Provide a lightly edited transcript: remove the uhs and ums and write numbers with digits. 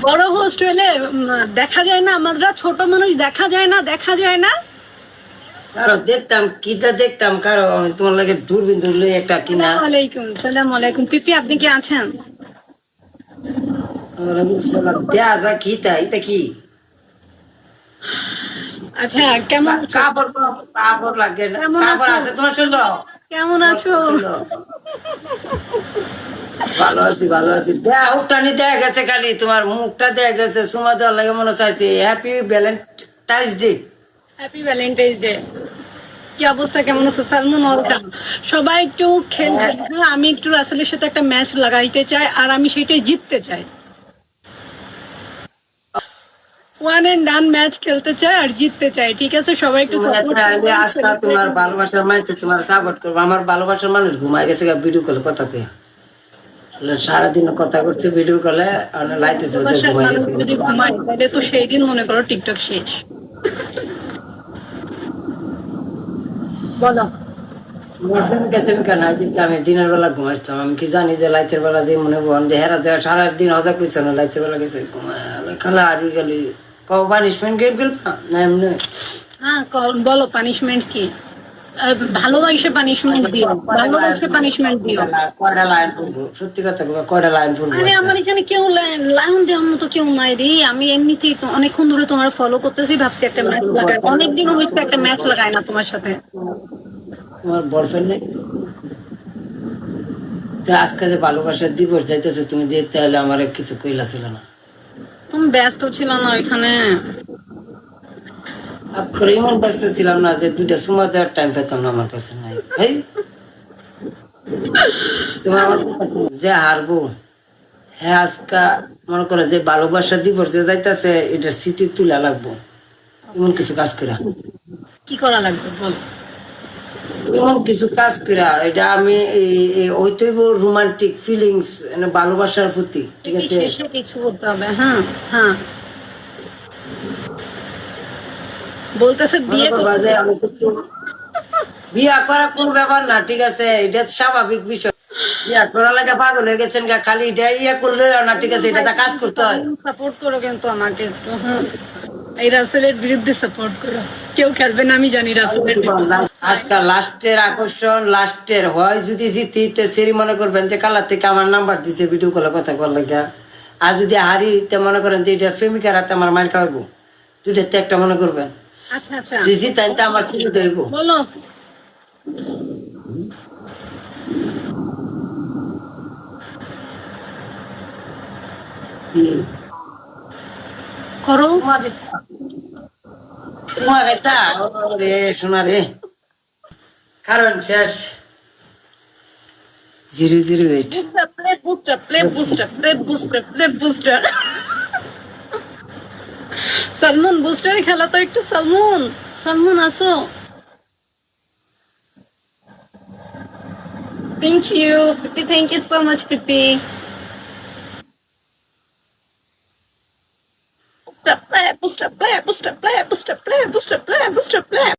বড় হোস্ট হইলে দেখা যায় না, আমরা ছোট মানুষ দেখা যায় না, দেখা যায় না। কারো দেখতাম কিটা দেখতাম, কারো আমি তোমার লাগে দূরবীন ধরলে একটা কিনা। সালাম আলাইকুম, সালাম আলাইকুম। পিপি আপনি কি আছেন? ওয়ালাইকুম সালাম। দেয়া যা কিটা, এটা কি আচ্ছা, কেমন আছো? কাপড়? কাপড় লাগে না, কেমন কাপড় আছো? আছে তোমার শুনলো? কেমন আছো? ভালো আছি, ভালো আছি। দেয়া উঠানি দেয়া গেছে, খালি তোমার মুখটা দেয়া গেছে, সুমা দেওয়ার লাগে মনে চাইছে। Happy Valentine's day. Happy Valentine's day. কি অবস্থা, কেমন আছো? সালমান ওয়েলকাম। সবাই একটু খেলবে, আমি একটু রাসেলের সাথে একটা ম্যাচ লাগাইতে চাই, আর আমি সেটাই জিততে চাই। ওয়ান এন্ড ডান ম্যাচ খেলতে চাই আর জিততে চাই, ঠিক আছে? সবাই একটু সাপোর্ট আজকা তোমার ভালোবাসার মানুষ তোমার সাপোর্ট করবো। আমার ভালোবাসার মানুষ ঘুমায় গেছে, ভিডিও কলে কথা কয়ে সারাদিন কথা করছে, ভিডিও কলে লাইতেছে, ওদের ঘুমাই গেছে। যদি ঘুমাই তাহলে তো সেই দিন মনে করো টিকটক শেষ। বলো। আমি দিনের বেলা ঘুমাইতাম, আমি কি জানি যে লাইতের বেলা যে মনে বন যে হেরা যায় সারাদিন হজা করছে না, লাইতের বেলা গেছে খালা হারিয়ে গেলি পানিশমেন্ট গেম গেল না এমনি। হ্যাঁ, বলো পানিশমেন্ট কি? ভালোবাসে পানিশমেন্ট দিও, ভালোবাসে পানিশমেন্ট দিও। কয়টা লাইন পড়বো, সত্যি কথা বলবো, কয়টা লাইন পড়বো? আরে আমার এখানে কেউ লায়ন দেওয়ার মতো কেউ নাই রে। আমি এমনিতেই তো অনেকক্ষণ ধরে তোমার ফলো করতেছি, ভাবছি একটা ম্যাচ লাগাই। অনেকদিন হয়েছে একটা ম্যাচ লাগাই না তোমার সাথে। তোমার বয়ফ্রেন্ড নেই? তো আজকে যে ভালোবাসার দিবস যাইতেছে, তুমি দেখতে হলে আমার কিছু কইলা ছিল না? তুমি ব্যস্ত ছিল না ওইখানে। করে এমন ব্যস্ত ছিলাম না যে দুইটা সময় দেওয়ার টাইম পেতাম না, আমার কাছে নাই। এই তোমার যে হারবো, হ্যাঁ আজকা মনে করে যে ভালোবাসা দিবস যে যাইতেছে, এটা স্মৃতি তুলা লাগবো। এমন কিছু কাজ করা, কি করা লাগবে বল? এমন কিছু কাজ করা, এটা আমি হইতেইব রোমান্টিক ফিলিংস, ভালোবাসার প্রতি, ঠিক আছে? শেষে কিছু করতে হবে। হ্যাঁ, হ্যাঁ। বলতেছে বিয়ে করতে। বিয়া করা কোন ব্যাপার না, ঠিক আছে? এটা স্বাভাবিক বিষয়। বিয়া করা লাগে পাগল হয়ে গেছেন গা, খালি এটা ইয়ে করলে না, ঠিক আছে? এটা কাজ করতে হয়। সাপোর্ট করো কিন্তু আমাকে একটু। হ্যাঁ, এই রাসেলের বিরুদ্ধে সাপোর্ট করো। কেউ খেলবে না আমি জানি রাসেলের বিরুদ্ধে। আজকাল লাস্টের আকর্ষণ, লাস্টের হয় যদি জিতি তে সেরি মনে করবেন যে কালার থেকে আমার নাম্বার দিছে ভিডিও কলে কথা কর লাগা। আর যদি হারি তে মনে করেন যে এটার প্রেমিকার হাতে আমার মার খাওয়াবো, দুইটাতে একটা মনে করবেন। আচ্ছা, আচ্ছা, জিতাই তো আমার খুবই দইব। বলো। করো। রে শোনা রে, কারণ শেষ। 008 play booster, play booster, play booster, play booster. Salman বুস্টারে খেলা তো একটু। সালমান, সালমান আসো। Thank you PP, thank you so much PP. Booster, play, booster, play, booster, play, booster, play, booster, play, booster, play.